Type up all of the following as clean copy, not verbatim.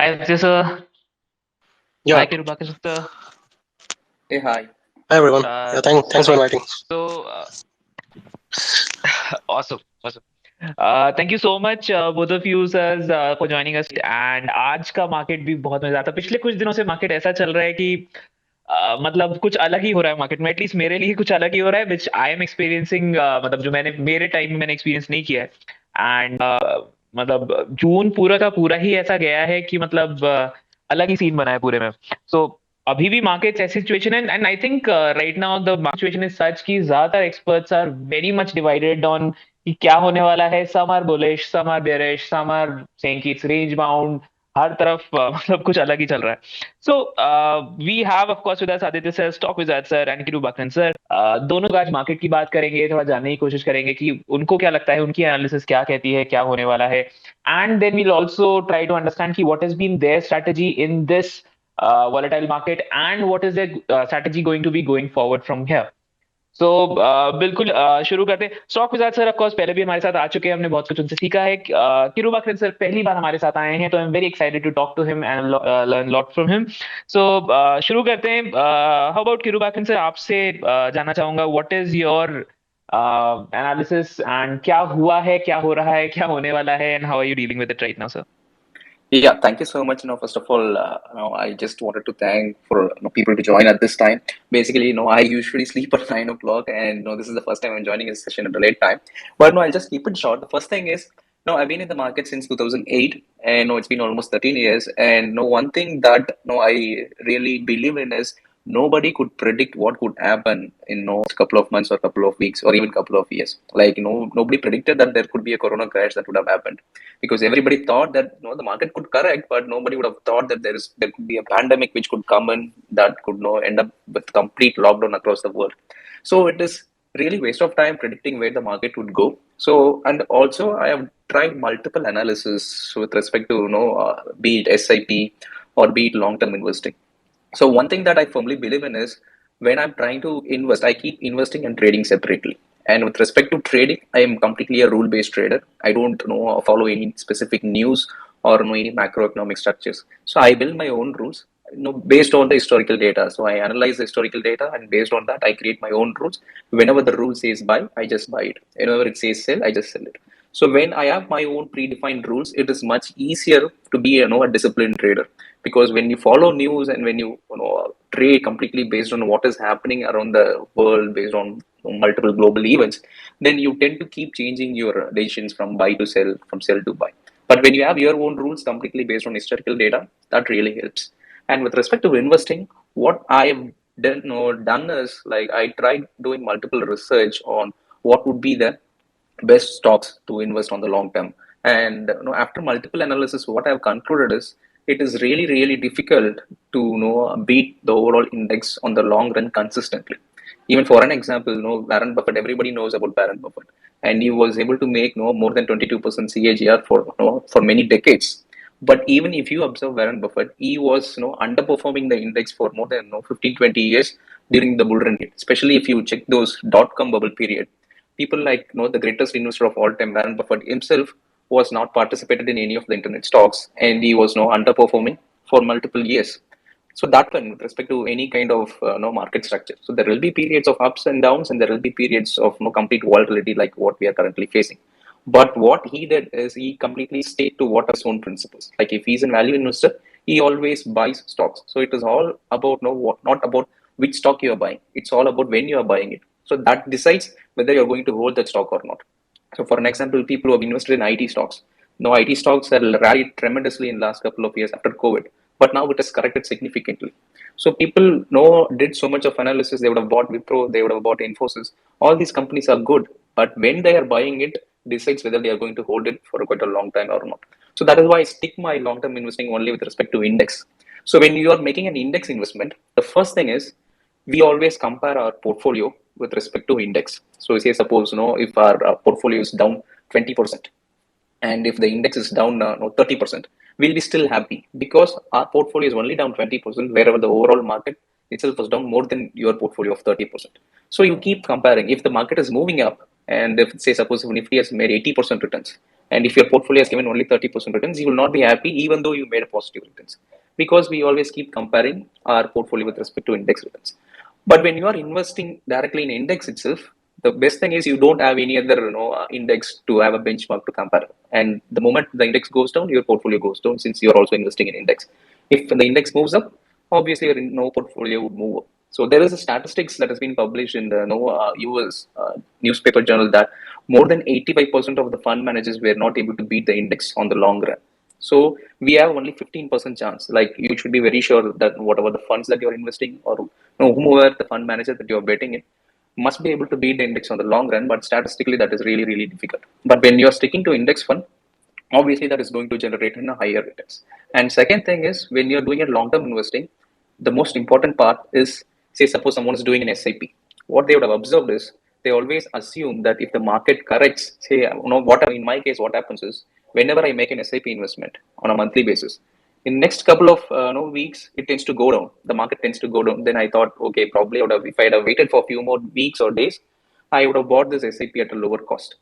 Hi, sir. Yeah. Hi, Kirubakaran, sir. Hey, hi. Hi everyone. Uh, Yeah, thanks for right. inviting. So, awesome, awesome. Thank you so much, both of you, sirs, for joining us. And आज का market भी बहुत मजेदार था। पिछले कुछ दिनों से मार्केट ऐसा चल रहा है कि मतलब कुछ अलग ही हो रहा है मार्केट में। एटलीस्ट मेरे लिए कुछ अलग ही हो रहा है, विच आई एम एक्सपीरियंसिंग। मतलब जो मैंने मेरे टाइम में मैंने एक्सपीरियंस नहीं किया है। एंड मतलब जून पूरा का पूरा ही ऐसा गया है कि मतलब अलग ही सीन बना है पूरे में। सो अभी भी मार्केट ऐसी सिचुएशन है, and I think right now the situation is such कि ज्यादातर experts are very much divided on कि क्या होने वाला है। Some are bullish, some are bearish, some are saying कि इट्स रेंज बाउंड। हर तरफ मतलब कुछ अलग ही चल रहा है। So we have of course with us Aditya sir, Stock Wizard sir and Kirubakaran sir. दोनों का आज मार्केट की बात करेंगे, थोड़ा जानने की कोशिश करेंगे कि उनको क्या लगता है, उनकी एनालिसिस क्या कहती है, क्या होने वाला है। And then we'll also try to understand कि what has been their strategy in this volatile market and what is their strategy going to be going forward from here. सो बिल्कुल शुरू करते हैं। Stock wizard sir of course पहले भी हमारे साथ आ चुके हैं, हमने बहुत कुछ उनसे सीखा है। किरुबाकरन सर पहली बार हमारे साथ आए हैं, तो I am very excited to talk to him and learn lot from him. So शुरू करते हैं। हाउ अबाउट किरुबाकरन सर, आपसे जानना चाहूंगा what is your analysis and क्या हुआ है, क्या हो रहा है, क्या होने वाला है, and how are you dealing with it right now sir? Yeah, thank you so much. First of all, I just wanted to thank for people to join at this time. Basically, I usually sleep at 9 o'clock, and this is the first time I'm joining a session at a late time. But no, I'll just keep it short. The first thing is, I've been in the market since 2008, and it's been almost 13 years. And one thing that I really believe in is nobody could predict what could happen in couple of months or couple of weeks or even couple of years. Like nobody predicted that there could be a corona crash that would have happened, because everybody thought that the market could correct, but nobody would have thought that there could be a pandemic which could come in that could end up with complete lockdown across the world. So it is really waste of time predicting where the market would go. So, and also I have tried multiple analysis with respect to be it SIP or be it long term investing. So one thing that I firmly believe in is, when I'm trying to invest, I keep investing and trading separately. And with respect to trading, I am completely a rule-based trader. I don't follow any specific news or know any macroeconomic structures. So I build my own rules, based on the historical data. So I analyze the historical data, and based on that, I create my own rules. Whenever the rule says buy, I just buy it. Whenever it says sell, I just sell it. So when I have my own predefined rules, it is much easier to be a disciplined trader, because when you follow news and when you trade completely based on what is happening around the world, based on multiple global events, then you tend to keep changing your decisions from buy to sell, from sell to buy. But when you have your own rules completely based on historical data, that really helps. And with respect to investing, what I've done is, like, I tried doing multiple research on what would be the best stocks to invest on the long term. And after multiple analysis, what I've concluded is, it is really, really difficult to beat the overall index on the long run consistently. Even for an example, Warren Buffett, everybody knows about Warren Buffett, and he was able to make more than 22% CAGR for many decades. But even if you observe Warren Buffett, he was underperforming the index for more than 15, 20 years during the bull run, especially if you check those dot-com bubble period. People like the greatest investor of all time, Warren Buffett himself, was not participated in any of the internet stocks, and he was underperforming for multiple years. So that one, with respect to any kind of market structure, so there will be periods of ups and downs, and there will be periods of complete volatility like what we are currently facing. But what he did is, he completely stayed to what are his own principles. Like, if he's a value investor, he always buys stocks. So it is all about not about which stock you are buying. It's all about when you are buying it. So that decides whether you're going to hold that stock or not. So for an example, people who have invested in IT stocks. Now, IT stocks have rallied tremendously in the last couple of years after COVID, but now it has corrected significantly. So people did so much of analysis. They would have bought Wipro, they would have bought Infosys. All these companies are good, but when they are buying it, decides whether they are going to hold it for quite a long time or not. So that is why I stick my long-term investing only with respect to index. So when you are making an index investment, the first thing is, we always compare our portfolio with respect to index. So say suppose if our portfolio is down 20%, and if the index is down 30%, we'll be still happy, because our portfolio is only down 20%, wherever the overall market itself was down more than your portfolio of 30%. So you keep comparing. If the market is moving up, and if say suppose if Nifty has made 80% returns, And if your portfolio has given only 30% returns, you will not be happy even though you made a positive returns, because we always keep comparing our portfolio with respect to index returns. But when you are investing directly in index itself, the best thing is you don't have any other index to have a benchmark to compare. And the moment the index goes down, your portfolio goes down, since you're also investing in index. If the index moves up, obviously your portfolio would move up. So there is a statistics that has been published in the US newspaper journal that more than 85% of the fund managers were not able to beat the index on the long run. So we have only 15% chance. Like, you should be very sure that whatever the funds that you're investing, or whomever the fund manager that you're betting in, must be able to beat the index on the long run. But statistically, that is really, really difficult. But when you're sticking to index fund, obviously that is going to generate in a higher returns. And second thing is, when you're doing a long-term investing, the most important part is, say, suppose someone is doing an SIP. What they would have observed is, they always assume that if the market corrects, say, what in my case, what happens is, whenever I make an SIP investment on a monthly basis, in next couple of weeks, it tends to go down. The market tends to go down. Then I thought, okay, probably I would have, if I had have waited for a few more weeks or days, I would have bought this SIP at a lower cost.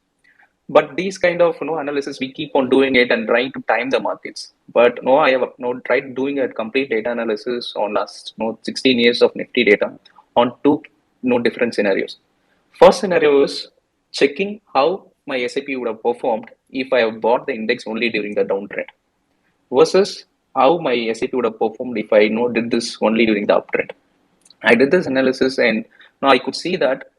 But these kind of analysis, we keep on doing it and trying to time the markets. But no, I have tried doing a complete data analysis on last 16 years of Nifty data on two different scenarios. First scenario is checking how my SIP would have performed if I have bought the index only during the downtrend, versus how my SIP would have performed if I did this only during the uptrend. I did this analysis, and now I could see that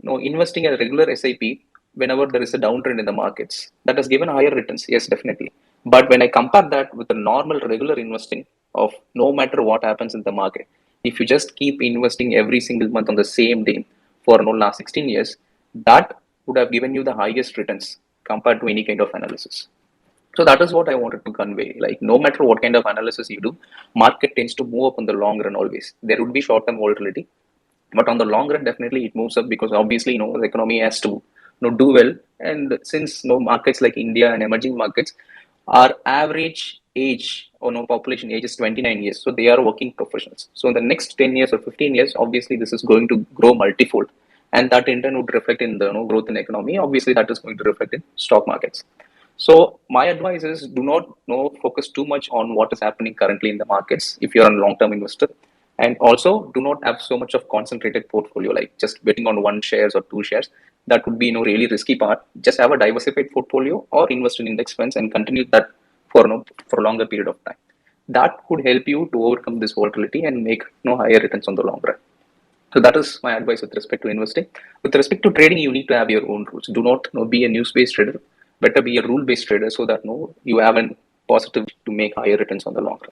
investing in a regular SIP whenever there is a downtrend in the markets, that has given higher returns. Yes, definitely. But when I compare that with the normal regular investing of no matter what happens in the market, if you just keep investing every single month on the same day for last 16 years, that would have given you the highest returns compared to any kind of analysis. So that is what I wanted to convey. Like, no matter what kind of analysis you do, market tends to move up in the long run always. There would be short-term volatility, but on the long run, definitely it moves up, because obviously, the economy has to do well. And since markets like India and emerging markets, our average age or population age is 29 years. So they are working professionals. So in the next 10 years or 15 years, obviously this is going to grow multifold. And that in turn would reflect in the growth in economy. Obviously, that is going to reflect in stock markets. So my advice is, do not focus too much on what is happening currently in the markets if you're a long-term investor, and also do not have so much of concentrated portfolio, like just betting on one shares or two shares. That would be really risky part. Just have a diversified portfolio or invest in index funds and continue that for for a longer period of time. That could help you to overcome this volatility and make higher returns on the long run. So that is my advice with respect to investing. With respect to trading, you need to have your own rules. Do not be a news-based trader. Better be a rule-based trader, so that you have a positive to make higher returns on the long run.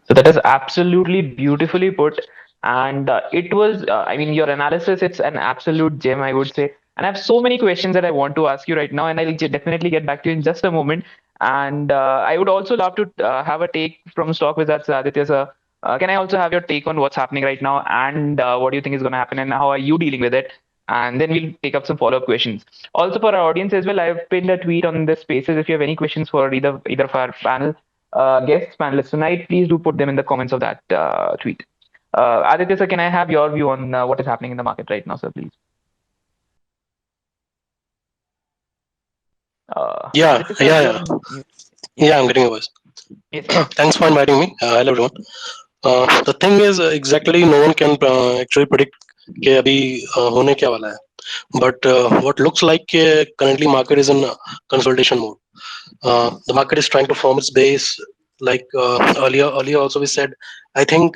So that is absolutely beautifully put. And it was, I mean, your analysis, it's an absolute gem, I would say. And I have so many questions that I want to ask you right now, and I'll definitely get back to you in just a moment. And I would also love to have a take from Stock Wizards, Aditya sir. Can I also have your take on what's happening right now, and what do you think is going to happen, and how are you dealing with it? And then we'll take up some follow-up questions. Also, for our audience as well, I've pinned a tweet on this spaces. If you have any questions for either of our panel guests, panelists tonight, please do put them in the comments of that tweet. Aditya sir, can I have your view on what is happening in the market right now, sir, please? Yeah, Aditya sir, yeah, you're yeah. on mute. Yeah, Yeah, I'm getting a voice. yes, sir. Thanks for inviting me. Hello, everyone. The thing is, exactly no one can actually predict कि अभी होने क्या वाला है. But what looks like currently market is in consolidation mode. The market is trying to form its base. Like earlier also we said, I think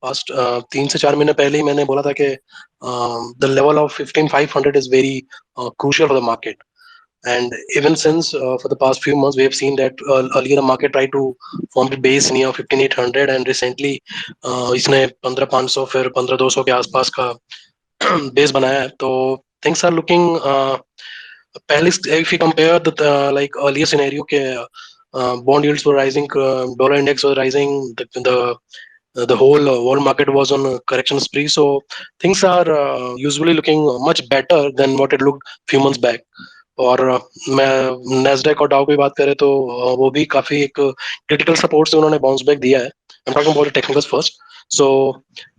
past 3 से 4 महीने पहले ही मैंने बोला था कि the level of 15,500 is very crucial for the market. And even since for the past few months, we have seen that earlier the market tried to form the base near 15,800, and recently इसने 15,500 फिर 15,200 के आसपास का base बनाया है. तो things are looking पहले if you compare the like earlier scenario के bond yields were rising, dollar index was rising, the whole world market was on a correction spree. So things are usually looking much better than what it looked few months back. और मैं Nasdaq और डाउ की बात करें तो वो भी काफी एक क्रिटिकल सपोर्ट से उन्होंने बाउंस बैक दिया है. I'm talking about the technicals first. So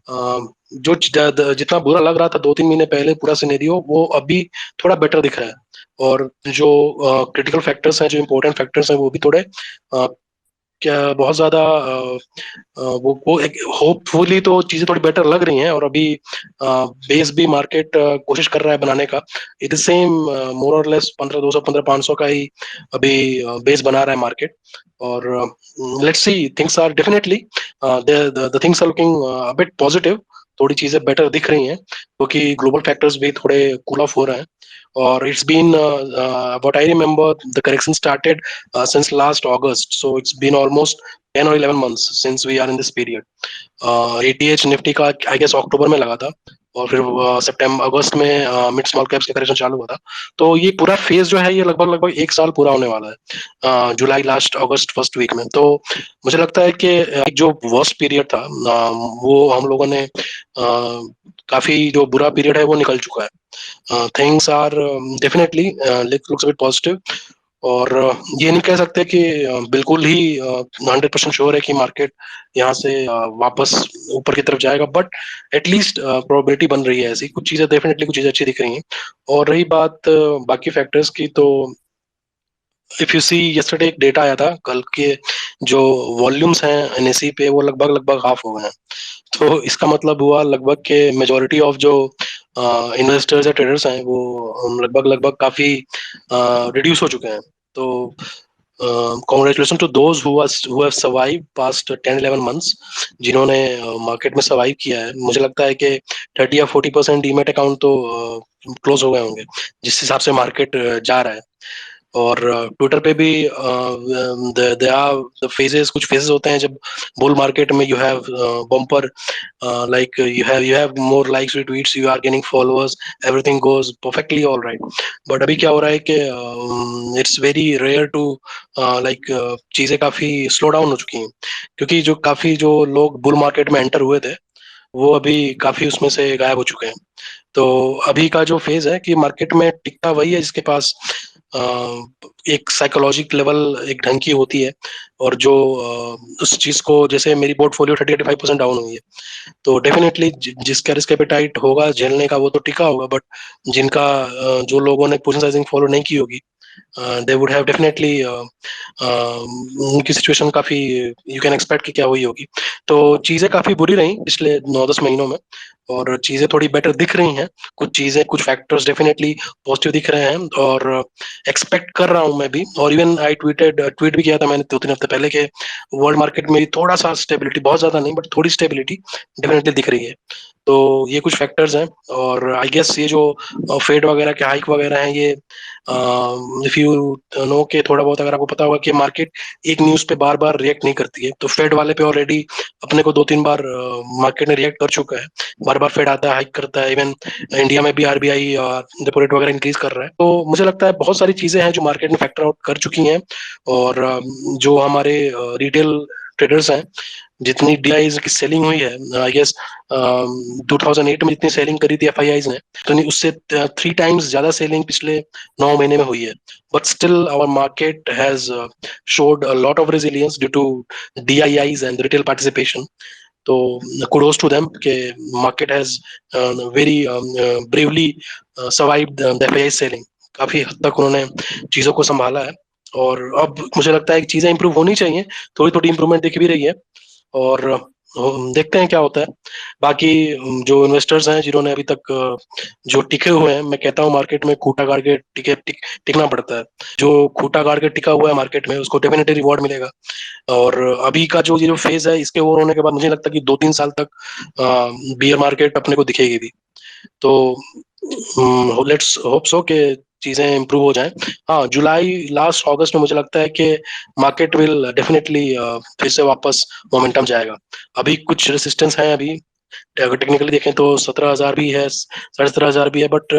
जो जितना बुरा लग रहा था 2-3 महीने पहले पूरा सिनेरियो, वो अभी थोड़ा बेटर दिख रहा है. और जो क्रिटिकल फैक्टर्स हैं, जो इम्पोर्टेंट फैक्टर्स हैं, वो भी थोड़े क्या बहुत ज्यादा वो एक होपफुली तो चीजें थोड़ी बेटर लग रही हैं। और अभी बेस भी मार्केट कोशिश कर रहा है बनाने का। इट इज सेम मोर और लेस 15,200 15,500 का ही अभी बेस बना रहा है मार्केट। और let's see, things are definitely the things are looking a bit positive. थोड़ी चीजें बेटर दिख रही हैं क्योंकि ग्लोबल फैक्टर्स भी थोड़े कूल ऑफ हो रहे हैं। और it's been what I remember, the correction started since last August, so it's been almost 10 or 11 months since we are in this period. ATH Nifty का आई गेस अक्टूबर में लगा था, और फिर सितंबर अगस्त में मिड स्मॉल कैप्स का करेक्शन चालू हुआ था। तो ये पूरा फेज जो है, ये लगभग लगभग एक साल पूरा होने वाला है जुलाई लास्ट, अगस्त फर्स्ट वीक में। तो मुझे लगता है कि एक जो वर्स्ट पीरियड था वो हम लोगों ने काफी जो बुरा पीरियड है वो निकल चुका है। Things are definitely looks bit positive. और ये नहीं कह सकते कि बिल्कुल ही 100% श्योर है कि मार्केट यहाँ से वापस ऊपर की तरफ जाएगा, बट एटलीस्ट प्रोबेबिलिटी बन रही है ऐसी। कुछ चीजें डेफिनेटली, कुछ चीजें अच्छी दिख रही हैं। और रही बात बाकी फैक्टर्स की, तो इफ यू सी यस्टरडे एक डेटा आया था कल के, जो वॉल्यूम्स हैं एनएसई पे वो लगभग लगभग हाफ हो गए हैं। तो इसका मतलब हुआ लगभग के मेजोरिटी ऑफ जो इन्वेस्टर्स या ट्रेडर्स हैं वो लगभग लगभग काफी रिड्यूस हो चुके हैं। तो congratulation to those who have survive past 10-11 months, जिन्होंने मार्केट में सर्वाइव किया है। मुझे लगता है कि 30 या 40% डीमेट अकाउंट तो क्लोज हो गए होंगे जिस हिसाब से मार्केट जा रहा है। और ट्विटर पे भी द फेजेस, कुछ फेजेस होते हैं जब बुल मार्केट में you have bumper, like you have more likes, tweets, you are gaining followers, everything goes perfectly all right. But अभी क्या हो रहा है कि it's very rare to like चीजें काफी स्लो डाउन हो चुकी हैं, क्योंकि जो काफी जो लोग बुल मार्केट में एंटर हुए थे वो अभी काफी उसमें से गायब हो चुके हैं। तो अभी का जो फेज है कि मार्केट में टिकता वही है जिसके पास अ, एक साइकोलॉजिक लेवल एक ढंग की होती है। और जो उस चीज को, जैसे मेरी पोर्टफोलियो 30-35% डाउन हुई है, तो डेफिनेटली जिसका रिस्क एपेटाइट होगा झेलने का वो तो टिका होगा। बट जिनका जो लोगों ने पोजीशन साइजिंग फॉलो नहीं की होगी, दे वुड हैव डेफिनेटली उनकी सिचुएशन काफी, यू कैन एक्सपेक्ट कि क्या हुई होगी। तो चीजें काफी बुरी रही पिछले 9-10 महीनों में, और चीजें थोड़ी बेटर दिख रही हैं। कुछ चीजें, कुछ फैक्टर्स डेफिनेटली पॉजिटिव दिख रहे हैं, और एक्सपेक्ट कर रहा हूं मैं भी। और इवन आई ट्वीट भी किया था मैंने 2-3 हफ्ते पहले के वर्ल्ड मार्केट में थोड़ा सा स्टेबिलिटी, बहुत ज्यादा नहीं बट थोड़ी स्टेबिलिटी डेफिनेटली दिख रही है। तो ये कुछ फैक्टर्स हैं। और आई गेस ये जो फेड वगैरह के हाइक वगैरह हैं, ये इफ यू नो के थोड़ा बहुत, अगर आपको पता होगा कि मार्केट एक न्यूज पे बार बार रिएक्ट नहीं करती है, तो फेड वाले पे ऑलरेडी अपने को 2-3 बार मार्केट ने रिएक्ट कर चुका है। बार बार फेड आता है, हाइक करता है। इवन इंडिया में भी आरबीआई रेपो रेट वगैरह इंक्रीज कर रहा है। तो मुझे लगता है बहुत सारी चीजें हैं जो मार्केट में फैक्टर आउट कर चुकी हैं। और जो हमारे रिटेल ट्रेडर्स हैं, जितनी डीआईज की सेलिंग हुई है, आई गेस 2008 में जितनी सेलिंग करी थी एफआईआईज ने, तो नहीं, उससे 3 टाइम्स ज्यादा सेलिंग पिछले 9 महीने में हुई है। But still our market has showed a lot of resilience due to DIIs and retail participation. तो kudos to them कि market has very bravely survived the FII selling। काफी हद तक उन्होंने चीजों को संभाला है। और अब मुझे लगता है कि चीजें इंप्रूव होनी चाहिए, थोड़ी थोड़ी इंप्रूवमेंट दिख भी रही है। और देखते हैं क्या होता है। बाकी जो इन्वेस्टर्स हैं जिन्होंने अभी तक जो टिके हुए हैं, मैं कहता हूँ मार्केट में खूंटा गाड़ के टिकना पड़ता है। जो खूंटा गाड़ के टिका हुआ है मार्केट में, उसको डेफिनेटली रिवॉर्ड मिलेगा। और अभी का जो ये जो फेज है, इसके ओवर होने के बाद मुझे लगता है कि 2-3 साल तक बियर मार्केट अपने को दिखेगी भी। तो लेट्स होप सो कि चीजें इंप्रूव हो जाएं। हाँ, जुलाई लास्ट अगस्त में मुझे लगता है कि मार्केट विल डेफिनेटली फिर से वापस मोमेंटम जाएगा। अभी कुछ रेसिस्टेंस है अभी, अगर टेक्निकली देखें तो 17,000 भी है, 17,500 भी है। बट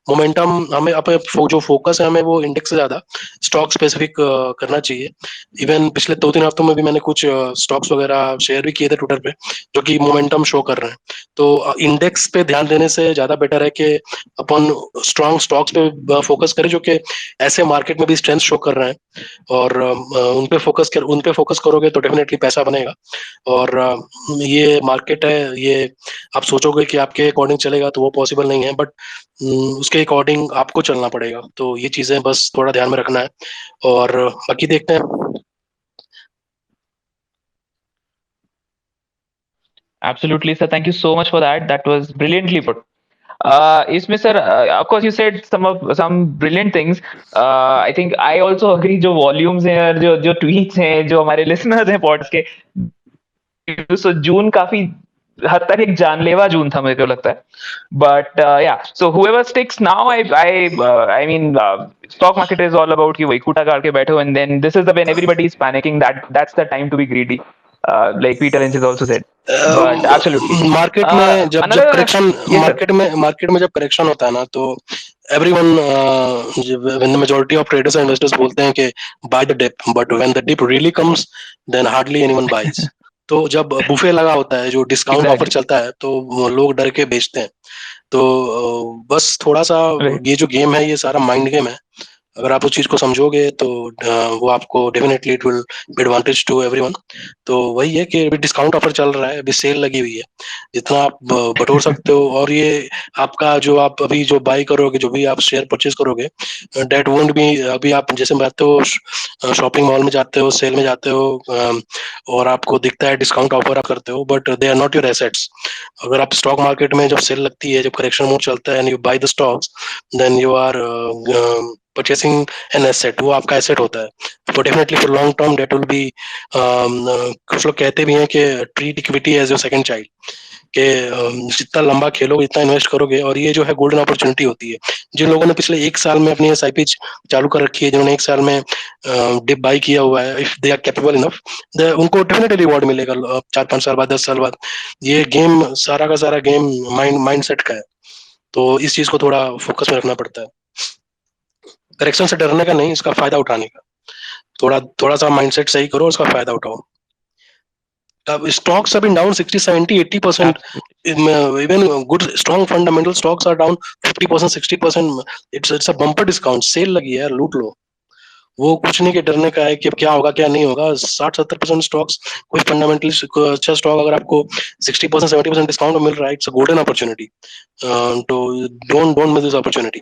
मोमेंटम हमें अपने जो फोकस है, हमें वो इंडेक्स से ज्यादा स्टॉक स्पेसिफिक करना चाहिए। इवन पिछले 2-3 हफ्तों में भी मैंने कुछ स्टॉक्स वगैरह शेयर भी किए थे ट्विटर पे, जो कि मोमेंटम शो कर रहे हैं। तो इंडेक्स पे ध्यान देने से ज्यादा बेटर है कि अपन स्ट्रॉन्ग स्टॉक्स पे फोकस करें, जो कि ऐसे मार्केट में भी स्ट्रेंथ शो कर रहे हैं। और उन पे फोकस करोगे तो डेफिनेटली पैसा बनेगा। और ये मार्केट है, ये आप सोचोगे कि आपके अकॉर्डिंग चलेगा तो वो पॉसिबल नहीं है, बट उसके अकॉर्डिंग आपको चलना पड़ेगा। तो ये चीजें बस थोड़ा ध्यान में रखना है, और बाकी देखते हैं। Absolutely, sir. Thank you so much for that. That was brilliantly put. Isme sir, of course you said some brilliant things. I think I also agree. जो volumes हैं और जो tweets हैं, जो हमारे listeners हैं podcast के, so जून काफी हद तक एक जानलेवा जून था मेरे को लगता है. But yeah, so whoever sticks now, I mean, stock market is all about कि वही कूटा काट के बैठो, and then this is the when everybody is panicking, that's the time to be greedy. Like Peter Lynch has also said. But absolutely. Market में जब जब Another, correction yes sir. Market में जब करेक्शन होता है ना, तो everyone, when the majority of traders and investors बोलते हैं कि buy the dip, but when the dip really comes then hardly anyone buys. तो जब बुफे लगा होता है, जो डिस्काउंट ऑफर Exactly. चलता है, तो वो लोग डर के बेचते हैं। तो बस थोड़ा सा Right. ये जो गेम है, ये सारा माइंड गेम है। अगर आप उस चीज को समझोगे तो वो आपको definitely it will be advantage to everyone. तो वही है कि अभी डिस्काउंट ऑफर चल रहा है, अभी सेल लगी हुई है, जितना आप बटोर सकते हो। और ये आपका जो आप अभी जो बाई करोगे, जो भी आप शेयर परचेज करोगे, डेट वोंट बी, अभी आप जैसे जाते हो शॉपिंग मॉल में, जाते हो सेल में जाते हो, और आपको दिखता है डिस्काउंट ऑफर आप करते हो, but they are not your assets. अगर आप स्टॉक मार्केट में जब सेल लगती है, जब करेक्शन मोड चलता है, and you buy the stocks, then you are purchasing an asset, वो आपका एसेट होता है। For definitely for long term that will be, कुछ लोग कहते भी हैं कि treat equity as your second child, कि जितना लंबा खेलोगे, जितना इन्वेस्ट करोगे, और ये जो है गोल्डन अपॉर्चुनिटी होती है। जिन लोगों ने पिछले एक साल में अपनी एसआईपी चालू कर रखी है, जिन्होंने एक साल में डिप बाई किया हुआ है, if they are capable enough, उनको डेफिनेटली रिवॉर्ड मिलेगा 4-5 साल बाद, 10 साल बाद। ये गेम, सारा का सारा गेम माइंड सेट का है। तो इस चीज को थोड़ा फोकस में रखना पड़ता है, करेक्शन से डरने का नहीं, इसका फायदा उठाने का। थोड़ा थोड़ा सा माइंडसेट सही करो, उसका फायदा उठाओ। अब stocks have been down 60, 70, 80%. Absolutely. Even good strong fundamental stocks are down 50%, 60%. It's a bumper discount, sale लगी है यार, लूट लो। वो कुछ नहीं के डरने का है कि अब क्या होगा क्या नहीं होगा। 60-70% स्टॉक्स, कोई फंडामेंटली अच्छा स्टॉक अगर आपको 60%, 70% डिस्काउंट में मिल रहा है, इट्स अ गोल्डन अपॉर्चुनिटी। तो don't miss this opportunity.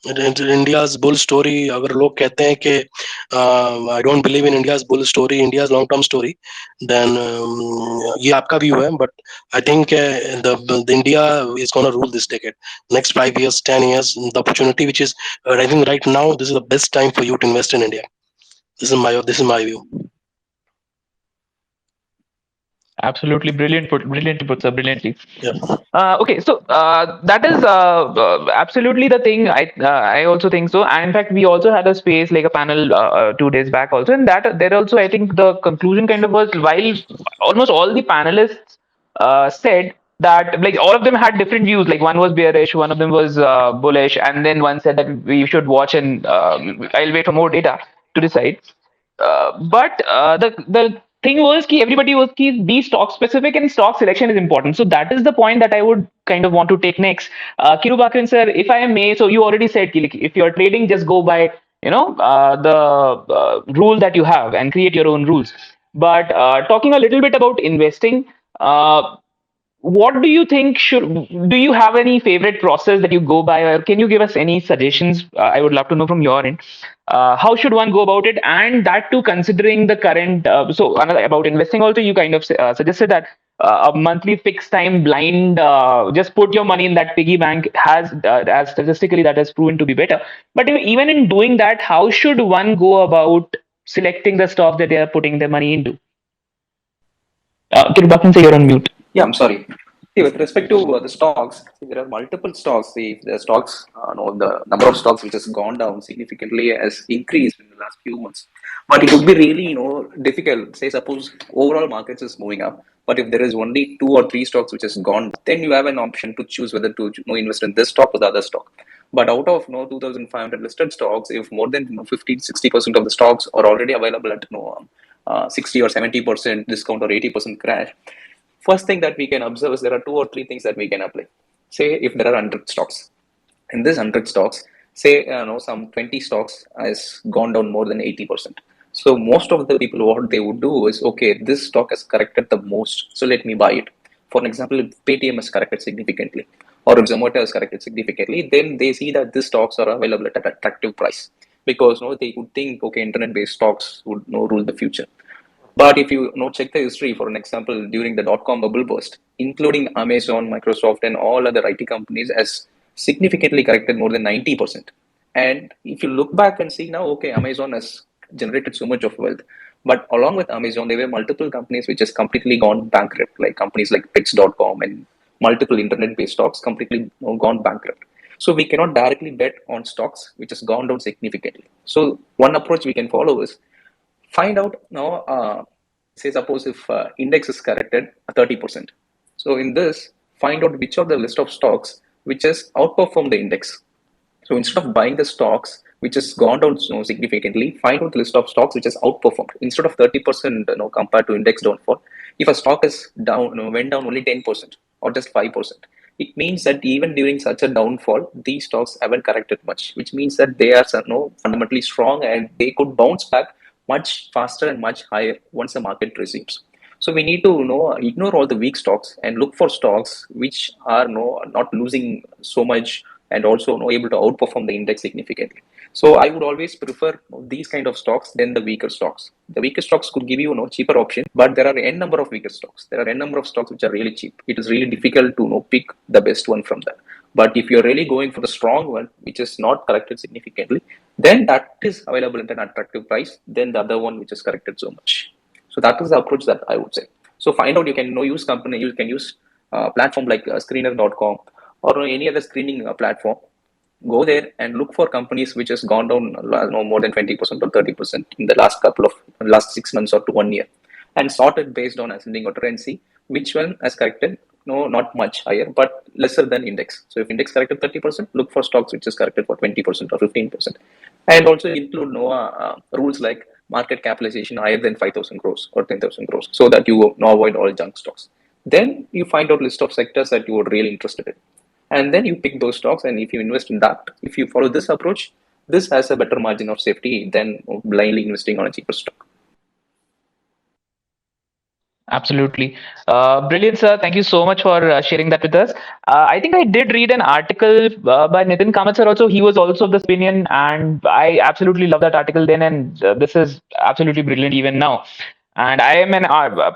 India's bull story, अगर लोग कहते हैं कि I don't believe in India's bull story, India's long term story, then ये आपका व्यू है, but I think the India is gonna rule this decade, next 5 years, 10 years. The opportunity which is rising right now, this is the best time for you to invest in India. This is my view. Absolutely brilliant put, brilliantly put, sir, brilliantly. Yeah. Okay, so that is absolutely the thing. I also think so. And in fact, we also had a space like a panel 2 days back also, and that there also I think the conclusion kind of was, while almost all the panelists said that like all of them had different views. Like one was bearish, one of them was bullish, and then one said that we should watch and I'll wait for more data to decide. But the thing was ki everybody was ki be stock specific and stock selection is important. So that is the point that I would kind of want to take next. Kirubakaran sir, if I may, so you already said ki, like, if you're trading, just go by the rule that you have and create your own rules. But talking a little bit about investing, what do you think should do you have any favorite process that you go by, or can you give us any suggestions? I would love to know from your end. How should one go about it, and that too considering the current so another about investing also, you kind of suggested that a monthly fixed time blind, just put your money in that piggy bank, has as statistically that has proven to be better. But even in doing that, how should one go about selecting the stock that they are putting their money into? Kirubakan, say you're on mute. Yeah, I'm sorry. See, with respect to the stocks, see, there are multiple stocks. See, the stocks, no, the number of stocks which has gone down significantly has increased in the last few months. But it would be really, difficult. Say, suppose overall markets is moving up, but if there is only 2 or 3 stocks which has gone, then you have an option to choose whether to invest in this stock or the other stock. But out of 2,500 listed stocks, if more than 50-60% of the stocks are already available at 60 or 70% discount or 80% crash, first thing that we can observe is there are 2 or 3 things that we can apply. Say if there are 100 stocks, in this 100 stocks, say some 20 stocks has gone down more than 80%. So most of the people, what they would do is, okay, this stock has corrected the most, so let me buy it. For an example, if Paytm has corrected significantly, or if Zomato has corrected significantly, then they see that these stocks are available at an attractive price, because they would think, okay, internet-based stocks would rule the future. But if you check the history, for an example, during the dot-com bubble burst, including Amazon, Microsoft, and all other IT companies, has significantly corrected more than 90%. And if you look back and see now, okay, Amazon has generated so much of wealth, but along with Amazon, there were multiple companies which has completely gone bankrupt, like companies like Pets.com and multiple internet-based stocks completely gone bankrupt. So we cannot directly bet on stocks which has gone down significantly. So one approach we can follow is find out say suppose if index is corrected 30%. So in this, find out which of the list of stocks which has outperformed the index. So instead of buying the stocks which has gone down significantly, find out the list of stocks which has outperformed. Instead of 30% compared to index downfall, if a stock is down went down only 10% or just 5%, it means that even during such a downfall, these stocks haven't corrected much, which means that they are fundamentally strong and they could bounce back much faster and much higher once the market resumes. So we need to ignore all the weak stocks and look for stocks which are not losing so much and also able to outperform the index significantly. So I would always prefer these kind of stocks than the weaker stocks. The weaker stocks could give you cheaper option, but there are n number of weaker stocks. There are n number of stocks which are really cheap. It is really difficult to pick the best one from that. But if you're really going for the strong one, which is not corrected significantly, then that is available at an attractive price than the other one which is corrected so much. So that is the approach that I would say. So find out, you can use company, you can use platform like screener.com or any other screening platform. Go there and look for companies which has gone down more than 20% or 30% in the last 6 months or to 1 year, and sort it based on ascending order and see which one has corrected not much higher but lesser than index. So if index corrected 30%, look for stocks which is corrected for 20% or 15%, and also include rules like market capitalization higher than 5,000 crores or 10,000 crores, so that you avoid all junk stocks. Then you find out list of sectors that you are really interested in, and then you pick those stocks. And if you invest in that, if you follow this approach, this has a better margin of safety than blindly investing on a cheaper stock. Absolutely. Brilliant, sir. Thank you so much for sharing that with us. I think I did read an article by Nitin Kamath sir also. He was also of this opinion, and I absolutely love that article then. And this is absolutely brilliant even now. And I am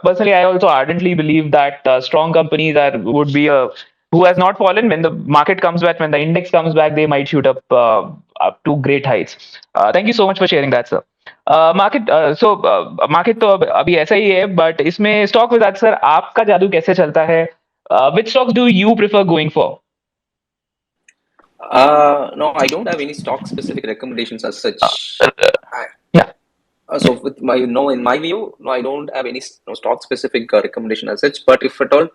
personally, I also ardently believe that strong companies would be a who has not fallen. When the market comes back, when the index comes back, they might shoot up to great heights. Thank you so much for sharing that, sir. Market so market तो अभी ऐसा ही है but इसमें stock with sir आपका जादू कैसे चलता है which stocks do you prefer going for No, I don't have any stock specific recommendations as such. yeah So with my in my view, no, I don't have any stock specific recommendation as such. But if at all,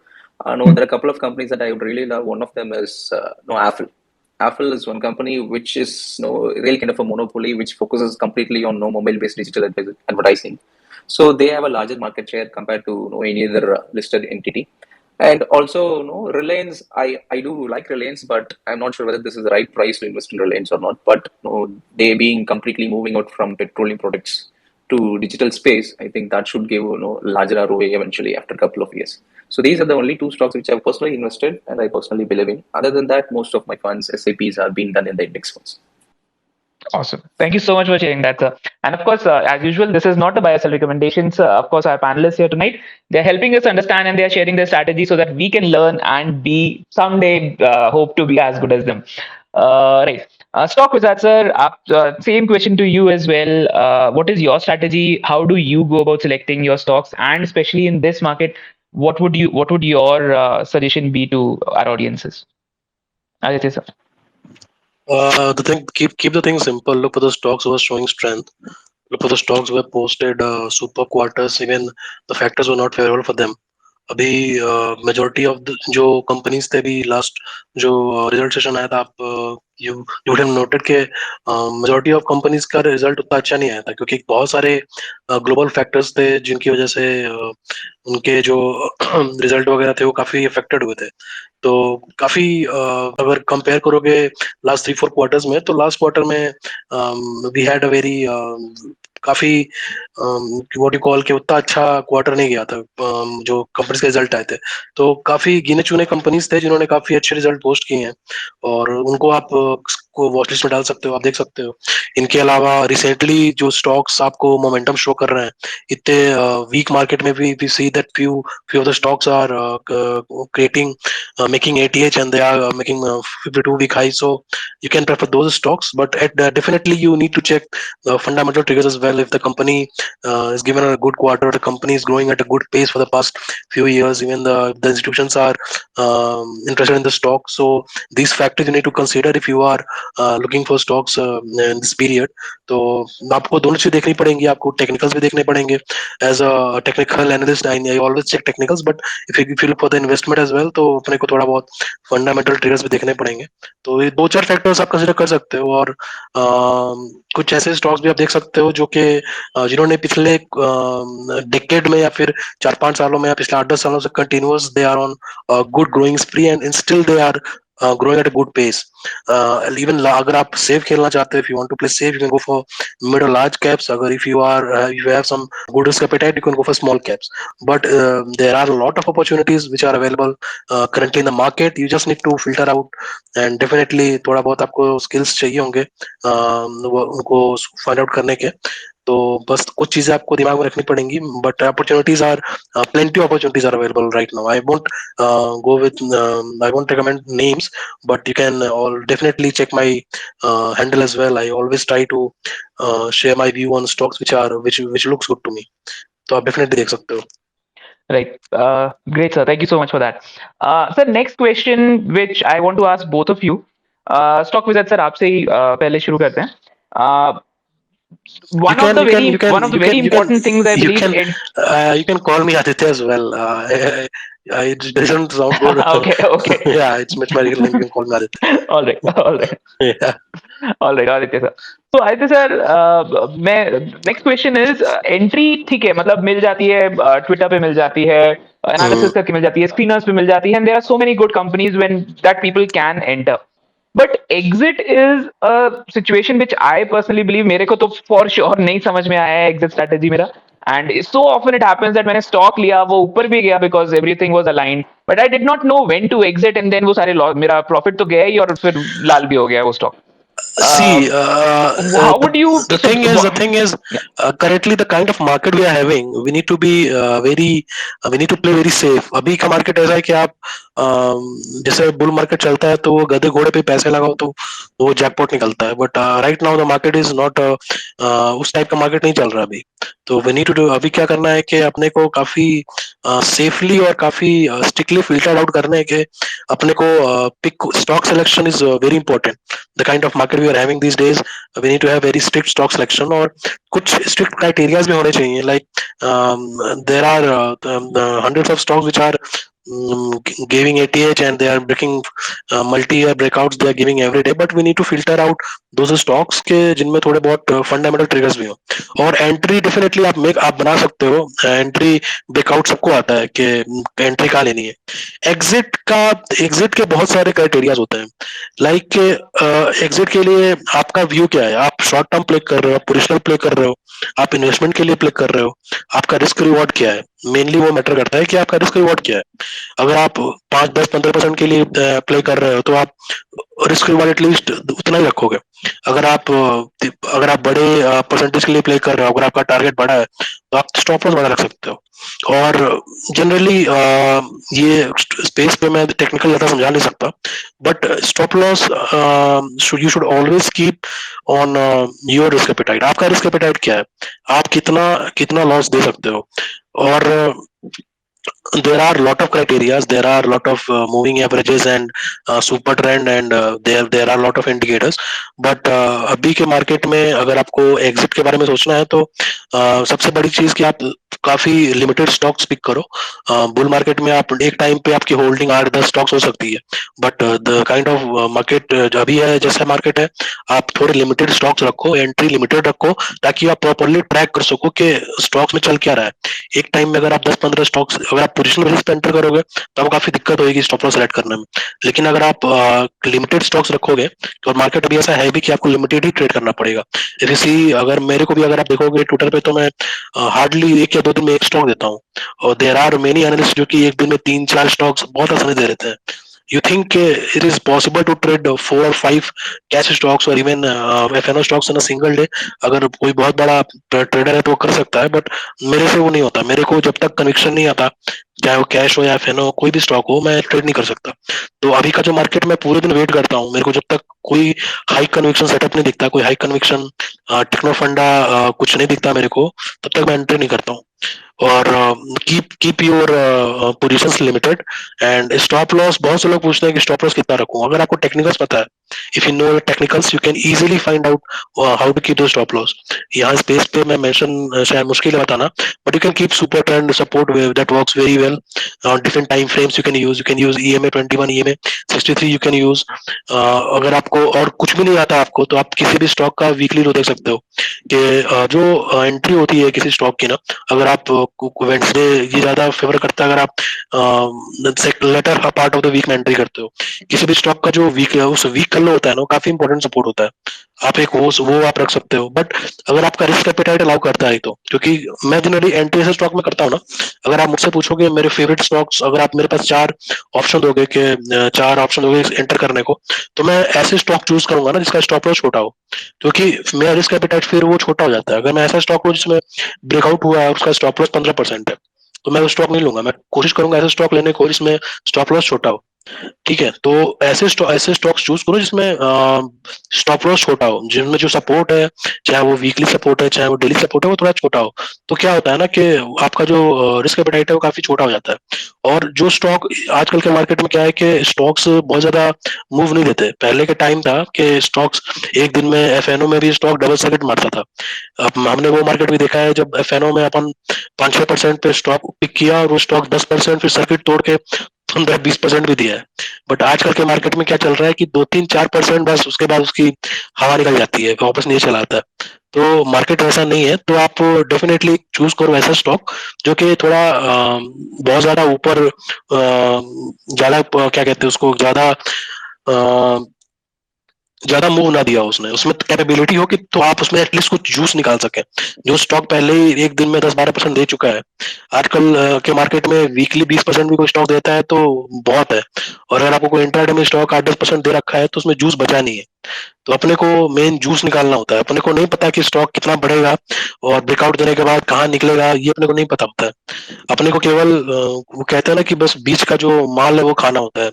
no, there are a couple of companies that I would really love. One of them is Apple. Apple is one company which is really kind of a monopoly, which focuses completely on mobile based digital advertising. So they have a larger market share compared to any other listed entity. And also, Reliance, I do like Reliance, but I'm not sure whether this is the right price to invest in Reliance or not. But they being completely moving out from petroleum products to digital space, I think that should give larger ROA eventually after a couple of years. So these are the only two stocks which I've personally invested and I personally believe in. Other than that, most of my funds, SIPs, are being done in the index funds. awesome thank you so much for sharing that sir and of course as usual this is not a buy or sell recommendation sir. Of course our panelists here tonight they're helping us understand and they're sharing their strategy so that we can learn and be someday hope to be as good as them right stock wizard sir same question to you as well what is your strategy how do you go about selecting your stocks and especially in this market what would your suggestion be to our audiences Aditya sir The thing, keep the thing simple. Look for the stocks who are showing strength. Look for the stocks who have posted super quarters. Even the factors were not favorable for them. अभी majority of जो companies थे अभी last जो result session आया था आप you would have noted के majority of companies का रिजल्ट उतना अच्छा नहीं आया था क्योंकि बहुत सारे ग्लोबल फैक्टर्स थे जिनकी वजह से उनके जो रिजल्ट वगैरह थे वो काफी अफेक्टेड हुए थे तो काफी अगर कंपेयर करोगे लास्ट 3-4 क्वार्टर्स में, तो लास्ट क्वार्टर में वी हैड अ वेरी काफी व्हाट यू कॉल के उतना अच्छा क्वार्टर नहीं गया था। जो कंपनीज के रिजल्ट आए थे, तो काफी गिने चुने कंपनीज थे जिन्होंने काफी अच्छे रिजल्ट पोस्ट किए हैं, और उनको आप को वॉच लिस्ट में डाल सकते हो, आप देख सकते हो। इनके अलावा रिसेंटली जो स्टॉक्स आपको मोमेंटम शो कर रहे हैं इतने वीक मार्केट में भी, we see that few of the stocks are creating making ATH, and they are making 52-week high. So you can prefer those stocks, but definitely you need to check the fundamental triggers as well. If the company is given a good quarter, the company is growing at a good pace for the past few years, even the institutions are interested in the stock. So these factors you need to consider if you are looking for stocks in this period. तो आपको दोनों चीज देखनी पड़ेंगी, आपको technicals भी देखने पड़ेंगे। As a technical analyst I always check technicals, but if you look for the investment as well, तो अपने को थोड़ा बहुत फंडामेंटल ट्रिगर्स भी देखने पड़ेंगे। तो ये 2-4 फैक्टर्स आप कंसिडर कर सकते हो, और कुछ ऐसे स्टॉक्स भी आप देख सकते हो जो कि जिन्होंने पिछले डिकेड में या फिर 4-5 सालों में या पिछले 8-10 सालों से continuous they are on good growing spree, and still they are growing at a good pace. Even अगर आप safe खेलना चाहते हो, if you want to play safe, you can go for mid or large caps. अगर if you have some good risk appetite, you can go for small caps. But there are a lot of opportunities which are available currently in the market. You just need to filter out, and definitely थोड़ा बहुत आपको skills चाहिए होंगे उनको find out करने के। तो बस कुछ चीजें आपको दिमाग में रखनी पड़ेंगी, but opportunities are plenty of opportunities are available right now. I won't recommend names, but you can all definitely check my handle as well. I always try to share my view on stocks which looks good to me. तो आप definitely देख सकते हो। Right. Great, sir. Thank you so much for that. Sir, next question which I want to ask both of you. Stock wizard sir, आपसे ही पहले शुरू करते हैं. You can One of the very important things I believe in. you can call me Aditya as well. It doesn't sound good. Okay. Yeah, it's my real name. You can call me Aditya. All right. Yeah. All right, Aditya sir. तो Aditya sir, मैं next question is entry ठीक है, मतलब मिल जाती है, Twitter पे मिल जाती है, एनालिसिस करके मिल जाती है, स्क्रीनर्स पे मिल जाती है, and there are so many good companies when that people can enter. But exit is a situation which I personally believe, मेरे को तो फॉर श्योर नहीं समझ में आया है एग्जिट स्ट्रेटेजी मेरा. And so often it happens that मैंने स्टॉक लिया, वो ऊपर भी गया because everything was aligned, but I did not know when to exit, and then वो सारे मेरा प्रॉफिट तो गया ही और फिर लाल भी हो गया वो stock. See, How would you the thing is, yeah. currently the kind of market we are having, we need to be we need to play very safe. अभी का मार्केट ऐसा है कि आप जैसे बुल मार्केट चलता है तो वो गधे घोड़े पे पैसे लगाओ तो वो जैकपॉट निकलता है, but right now the market is not उस टाइप का मार्केट नहीं चल रहा अभी। तो वी नीड टू डू, अभी क्या करना है कि अपने को काफी सेफली और काफी स्ट्रिक्टली फिल्टर आउट करने के अपने को pick stock selection is very important. The kind of market we are having these days, we need to have very strict stock selection, और कुछ strict criteria भी होने चाहिए. Like there are hundreds of stocks which are giving ATH, and they are breaking multi-year breakouts they are giving every day, but we need to filter out those stocks के जिनमें थोड़े बहुत fundamental triggers भी हो. और entry definitely आप बना सकते हो, एंट्री ब्रेकआउट सबको आता है कि एंट्री कहाँ लेनी है. एग्जिट के बहुत सारे क्राइटेरियाज होते हैं. लाइक एग्जिट के लिए आपका व्यू क्या है, आप शॉर्ट टर्म प्ले कर रहे हो, पोजिशनल प्ले कर रहे हो, आप इन्वेस्टमेंट के लिए प्ले कर रहे हो, आपका रिस्क रिवॉर्ड क्या है. मेनली वो मैटर करता है कि आपका रिस्क रिवॉर्ड क्या है. अगर आप 5-10-15% के लिए प्ले कर रहे हो तो आप रिस्क रिवॉर्ड एटलीस्ट उतना ही रखोगे. अगर आप बड़े परसेंटेज के लिए प्ले कर रहे हो, अगर आपका टारगेट बड़ा है तो आप स्टॉप लॉस बड़ा रख सकते हो. और जनरली ये स्पेस पे मैं टेक्निकल ज्यादा समझा नहीं सकता, but stop loss you should always keep on your risk appetite. आपका रिस्क एपेटाइट क्या है, आप कितना लॉस दे सकते हो. और there are lot of criterias, there are lot of moving averages and super trend, and there are lot of indicators, but अभी के मार्केट में अगर आपको एग्जिट के बारे में सोचना है तो सबसे बड़ी चीज कि आप काफी लिमिटेड स्टॉक्स पिक करो। बुल मार्केट में आप एक टाइम पे आपकी होल्डिंग 8-10 स्टॉक्स हो सकती है, but the kind of market जो अभी है, जैसा मार्केट है, आप थोड़े लिमिटेड स्टॉक्स रखो, एंट्री लिमिटेड रखो, ताकि आप प्रॉपरली ट्रैक कर सको कि स्टॉक्स में चल क्या रहा है। एक टाइम में अगर आप 10-15 स्टॉक्स, अगर आप पोजिशन बेसिस पे एंटर करोगे तो आपको काफी दिक्कत होगी स्टॉप लॉस सेलेक्ट करने में। लेकिन अगर आप लिमिटेड स्टॉक्स रखोगे, और मार्केट अभी ऐसा है भी कि आपको लिमिटेड ही ट्रेड करना पड़ेगा। इसी अगर मेरे को भी अगर आप देखोगे ट्विटर पे, तो मैं हार्डली 1 या 2 दिन में एक स्टॉक देता हूँ, और देर आर मेनी एनालिस्ट जो कि एक दिन में 3-4 स्टॉक्स बहुत आसानी दे देते हैं। You think it is possible to trade 4 or 5 cash stocks or even F&O stocks in a single day? अगर कोई बहुत बड़ा ट्रेडर है तो वो कर सकता है, बट मेरे से वो नहीं होता। मेरे को जब तक कन्विक्शन नहीं आता, चाहे वो कैश हो या F&O, कोई भी स्टॉक हो, मैं ट्रेड नहीं कर सकता। तो अभी का जो मार्केट, मैं पूरे दिन वेट करता हूँ, मेरे को जब तक कोई हाई कन्विक्शन सेटअप नहीं दिखता, कोई हाई कन्विक्शन टेक्नो फंडा कुछ नहीं दिखता मेरे को, तब तक मैं एंट्री नहीं करता हूँ। और keep your positions limited and stop loss. बहुत से लोग पूछते हैं कि स्टॉप लॉस कितना रखूं। अगर आपको टेक्निकल्स पता है, if you know technicals, you can easily find out how to keep the stop loss. यहाँ स्पेस पे मैं मेंशन शायद मुश्किल है बताना, but you can keep super trend support wave that works very well on different time frames. You can use EMA 21, EMA 63 you can use. अगर आपको और कुछ भी नहीं आता आपको, तो आप किसी भी स्टॉक का वीकली लो देख सकते हो कि जो एंट्री होती है किसी स्टॉक की ना, अगर आप वेंसडे ये ज्यादा फेवर करता है, अगर आप later part of the week में एंट्री करते हो किसी भी स्टॉक का, जो वीक है उस वीक का लो होता है ना, काफी इंपॉर्टेंट सपोर्ट होता है। आप एक वो आप रख सकते हो, बट अगर आपका रिस्क एपेटाइट अलाउ करता है तो, क्योंकि मैं जनरली एंट्री ऐसे स्टॉक में करता हूँ ना, अगर आप मुझसे पूछोगे मेरे फेवरेट स्टॉक्स, अगर आप मेरे पास 4 ऑप्शन दोगे एंटर करने को, तो मैं ऐसे स्टॉक चूज करूंगा ना जिसका स्टॉप लॉस छोटा हो, क्योंकि मेरा रिस्क एपेटाइट फिर वो छोटा हो जाता है। अगर मैं ऐसा स्टॉक लूं जिसमें ब्रेकआउट हुआ है, उसका स्टॉप लॉस 15% है, तो मैं वो स्टॉक नहीं लूंगा। मैं कोशिश करूंगा ऐसा स्टॉक लेने को जिसमें स्टॉप लॉस छोटा हो। ठीक है, तो ऐसे स्टॉक्स चूज करो जिसमें स्टॉप लॉस छोटा हो, जिनमें जो सपोर्ट है, चाहे वो वीकली सपोर्ट है, चाहे वो डेली सपोर्ट है, वो थोड़ा छोटा हो। तो क्या होता है ना कि आपका जो रिस्क एपेटाइट है वो काफी छोटा हो जाता है। और जो स्टॉक आजकल के मार्केट में क्या है कि स्टॉक्स बहुत ज्यादा मूव नहीं देते। पहले के टाइम था कि स्टॉक्स एक दिन में, F&O में भी स्टॉक डबल सर्किट मारता था। अब हमने वो मार्केट भी देखा है जब F&O में अपन 5-6% पे स्टॉक पिक किया, और वो स्टॉक 10% फिर सर्किट तोड़ के 15-20% भी दिया है। बट आजकल के मार्केट में क्या चल रहा है कि 2-3-4% बस, उसके बाद उसकी हवा निकल जाती है, वापस नहीं चलाता है। तो मार्केट वैसा नहीं है, तो आप डेफिनेटली चूज करो ऐसा स्टॉक जो कि थोड़ा बहुत ज्यादा ऊपर, ज्यादा क्या कहते हैं उसको, ज्यादा मूव ना दिया उसने, उसमें कैपेबिलिटी हो कि तो आप उसमें एटलीस्ट कुछ जूस निकाल सके। जो स्टॉक पहले ही एक दिन में 10-12% दे चुका है, आजकल के मार्केट में वीकली 20% भी कोई स्टॉक देता है तो बहुत है। और अगर आपको कोई इंट्राडे में स्टॉक 8-10% दे रखा है, तो उसमें जूस बचा नहीं है। तो अपने को मेन जूस निकालना होता है। अपने को नहीं पता कि स्टॉक कितना बढ़ेगा और ब्रेकआउट देने के बाद कहाँ निकलेगा, ये अपने को नहीं पता होता है। अपने को केवल वो कहते हैं ना कि बस बीच का जो माल है वो खाना होता है।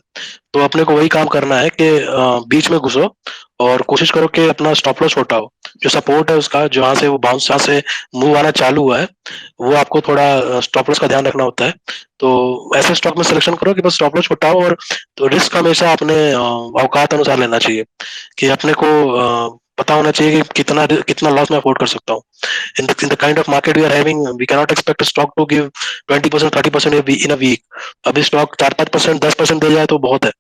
तो अपने को वही काम करना है कि बीच में घुसो और कोशिश करो कि अपना स्टॉप लॉस छोटा हो। जो सपोर्ट है उसका, जहाँ से वो बाउंस, जहाँ से मूव आना चालू हुआ है, वो आपको थोड़ा स्टॉप लॉस का ध्यान रखना होता है। तो ऐसे स्टॉक में सिलेक्शन करो कि बस स्टॉप लॉस छोटा हो, और तो रिस्क हमेशा अपने औकात अनुसार लेना चाहिए, कि अपने को पता होना चाहिए कि कितना कितना लॉस मैं अफोर्ड कर सकता हूँ। in the kind of market we are having, we cannot expect a stock to give 20%, 30% in a week. अभी स्टॉक 4-5%, 10% दे जाए तो बहुत है।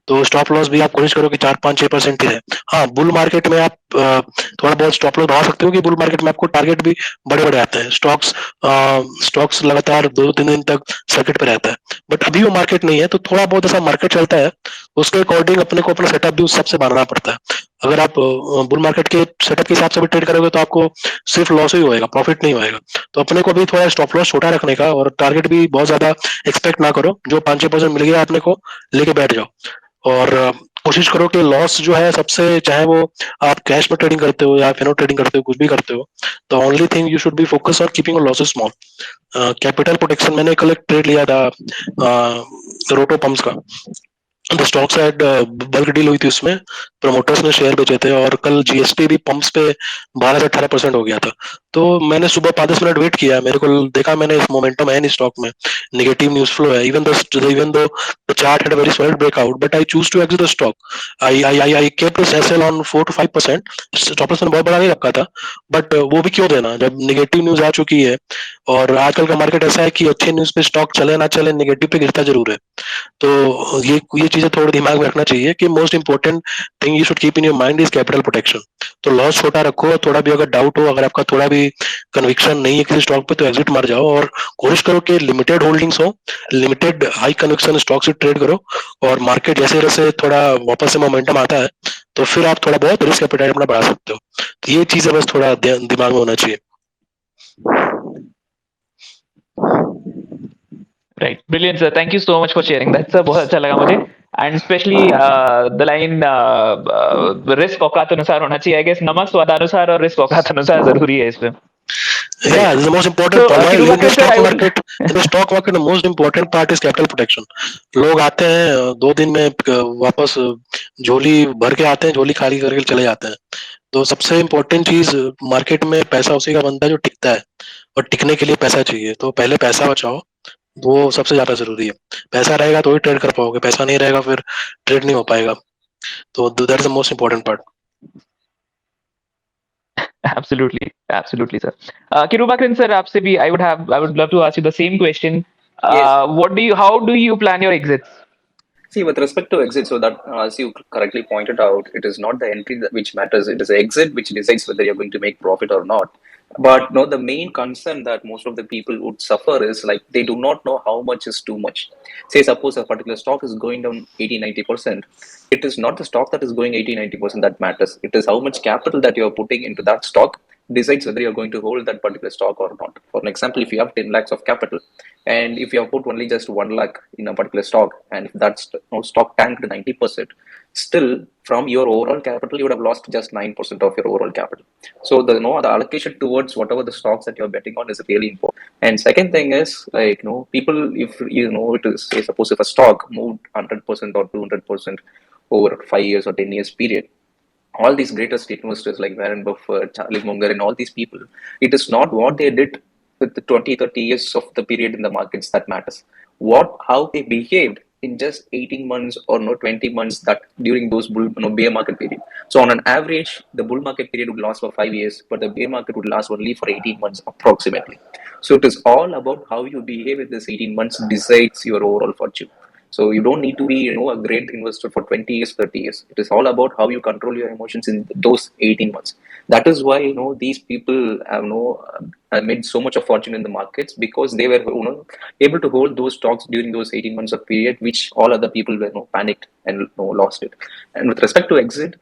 तो स्टॉप लॉस भी आप कोशिश करो कि 4-5-6% ही रहे। हाँ, बुल मार्केट में आप थोड़ा बहुत स्टॉप लॉस बढ़ा सकते हो, कि बुल मार्केट में आपको टारगेट भी बड़े बड़े आते हैं। स्टॉक्स लगातार 2-3 दिन तक सर्किट पे रहता है। बट अभी वो मार्केट नहीं है, तो थोड़ा बहुत ऐसा मार्केट चलता है, उसके अकॉर्डिंग अपने को अपना सेटअप भी उस सबसे बनाना पड़ता है। अगर आप बुल मार्केट के सेटअप के हिसाब से भी ट्रेड करोगे तो आपको सिर्फ लॉस ही होएगा, प्रॉफिट नहीं होएगा। तो अपने को भी थोड़ा स्टॉप लॉस छोटा रखने का, और टारगेट भी बहुत ज्यादा एक्सपेक्ट ना करो। जो 5-6% मिल गया अपने को, लेके बैठ जाओ। और कोशिश करो कि लॉस जो है सबसे, चाहे वो आप कैश में ट्रेडिंग करते हो या फिनो ट्रेडिंग करते हो, कुछ भी करते हो, तो only thing you should be focus on keeping losses small. Capital protection, मैंने कल एक ट्रेड लिया था रोटो पंप्स का। The stocks eight bulk deal हुई थी उसमें, प्रमोटर्स ने शेयर बेचे थे, और कल GST भी पंप्स पे 12 से 18% हो गया था। तो मैंने सुबह 5-10 मिनट वेट किया, मेरे को देखा, मैंने इस मोमेंटम है नहीं स्टॉक में, नेगेटिव न्यूज फ्लो है, even though the chart had a very solid breakout, but I choose to exit the stock. I kept this SL on 4 to 5%. Stop loss मैंने बहुत बड़ा नहीं रखा था, बट वो भी क्यों देना जब नेगेटिव न्यूज आ चुकी है. और आजकल का मार्केट ऐसा है कि अच्छे न्यूज पे स्टॉक चले ना चले, नेगेटिव पे गिरता जरूर है. तो ये चीजें थोड़ी दिमाग में रखना चाहिए कि most important thing you should keep in your mind is capital protection. तो लॉस छोटा रखो, थोड़ा भी अगर डाउट हो, अगर आपका थोड़ा भी कन्विक्शन नहीं है किसी स्टॉक पे, तो एग्जिट मार जाओ और कोशिश करो कि लिमिटेड होल्डिंग्स हो, लिमिटेड हाई कन्विक्शन स्टॉक से ट्रेड करो. और मार्केट जैसे जैसे थोड़ा वापस से मोमेंटम आता है तो फिर आप थोड़ा बहुत रिस्क एपेटाइट अपना बढ़ा सकते हो. तो ये चीजें बस थोड़ा दिमाग में होना चाहिए. Right, brilliant sir, thank you so much for sharing that sir, बहुत अच्छा लगा मुझे. And specially the line risk औकात अनुसार होना चाहिए, आई गेस नमक स्वादानुसार और रिस्क औकात अनुसार जरूरी है इसमें. Yeah, this is the most important So, part. In the Kirubakaran sir, stock I would market, the most important part is capital protection. लोग आते हैं 2 दिन में वापस झोली भर के आते हैं, झोली खाली करके चले जाते हैं. तो सबसे इम्पोर्टेंट चीज मार्केट में पैसा उसी का बनता है जो टिकता है, और टिकने के लिए पैसा चाहिए. तो पहले पैसा बचाओ, वो सबसे ज्यादा जरूरी है. पैसा रहेगा तो ही ट्रेड कर पाओगे, पैसा नहीं रहेगा फिर ट्रेड नहीं हो पाएगा. तो that is the most important part. absolutely sir. Kirubakaran sir, आपसे भी I would love to ask you the same question. Yes. How do you plan your exits? See, with respect to exit, so that as you correctly pointed out, it is not the entry which matters. It is the exit which decides whether you're going to make profit or not. But no, the main concern that most of the people would suffer is like they do not know how much is too much. Say, suppose a particular stock is going down 80-90%. It is not the stock that is going 80-90% that matters. It is how much capital that you're putting into that stock decides whether you're going to hold that particular stock or not. For an example, if you have 10 lakhs of capital and if you have put only just 1 lakh in a particular stock, and if that stock tanked 90%, still from your overall capital, you would have lost just 9% of your overall capital. So the allocation towards whatever the stocks that you're betting on is really important. And second thing is like, people, if it is, say, suppose if a stock moved 100% or 200% over 5 years or 10 years period, all these greatest investors like Warren Buffett, Charlie Munger, and all these people, it is not what they did with the 20, 30 years of the period in the markets that matters. How they behaved in just 18 months or 20 months that during those bear market period. So on an average, the bull market period would last for 5 years, but the bear market would last only for 18 months approximately. So it is all about how you behave in this 18 months decides your overall fortune. So you don't need to be, a great investor for 20 years, 30 years. It is all about how you control your emotions in those 18 months. That is why, these people have made so much of fortune in the markets because they were, able to hold those stocks during those 18 months of period, which all other people were, panicked and lost it. And with respect to exit,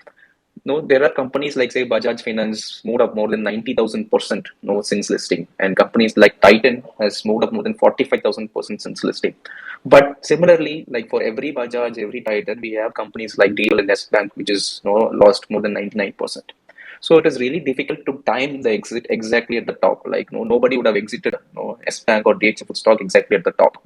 no, there are companies like say Bajaj Finance moved up more than 90,000%, since listing, and companies like Titan has moved up more than 45,000% since listing. But similarly, like for every Bajaj, every Titan, we have companies like DL and S Bank, which is lost more than 99%. So it is really difficult to time the exit exactly at the top. Like nobody would have exited S Bank or DHF stock exactly at the top.